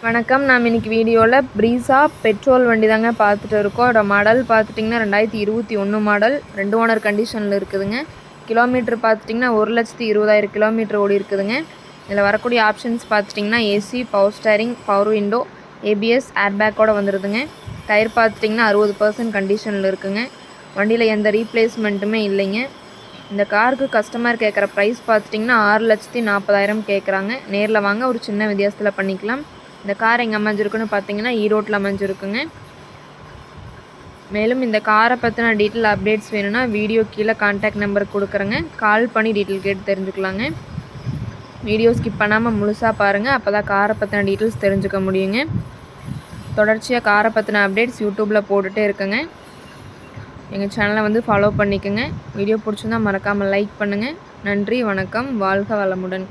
வணக்கம். நாம் இன்னைக்கு வீடியோவில் ப்ரீஸா பெட்ரோல் வண்டி தாங்க பார்த்துட்டு இருக்கோம். அதோட மாடல் பார்த்துட்டிங்கன்னா 2021 மாடல், 2 ஓனர் கண்டிஷனில் இருக்குதுங்க. கிலோமீட்டர் பார்த்துட்டிங்கன்னா 1,20,000 கிலோமீட்டர் ஓடி இருக்குதுங்க. இதில் வரக்கூடிய ஆப்ஷன்ஸ் பார்த்துட்டிங்கன்னா AC, power steering, power window, ABS, ஏர்பேக்கோடு வந்துடுதுங்க. டயர் பார்த்துட்டிங்கன்னா 60% கண்டிஷனில் இருக்குங்க. வண்டியில் எந்த ரீப்ளேஸ்மெண்ட்டுமே இல்லைங்க. இந்த காருக்கு கஸ்டமர் கேட்குற ப்ரைஸ் பார்த்துட்டிங்கன்னா 6,40,000 கேட்குறாங்க. நேரில் வாங்க, ஒரு சின்ன வித்தியாசத்தில் பண்ணிக்கலாம். இந்த கார் எங்கே அமைஞ்சிருக்குன்னு பார்த்தீங்கன்னா ஈரோட்டில் அமைஞ்சிருக்குங்க. மேலும் இந்த காரை பற்றின டீட்டெயில் அப்டேட்ஸ் வேணும்னா வீடியோ கீழே கான்டாக்ட் நம்பர் கொடுக்குறேங்க. கால் பண்ணி டீட்டெயில் கேட்டு தெரிஞ்சுக்கலாங்க. வீடியோ ஸ்கிப் பண்ணாமல் முழுசாக பாருங்கள், அப்போ தான் காரை பற்றின டீட்டெயில்ஸ் தெரிஞ்சுக்க முடியுங்க. தொடர்ச்சியாக காரை பற்றின அப்டேட்ஸ் யூடியூப்பில் போட்டுகிட்டே இருக்குங்க. எங்கள் சேனலை ஃபாலோ பண்ணிக்கோங்க. வீடியோ பிடிச்சிருந்தால் மறக்காமல் லைக் பண்ணுங்கள். நன்றி, வணக்கம், வாழ்க வளமுடன்.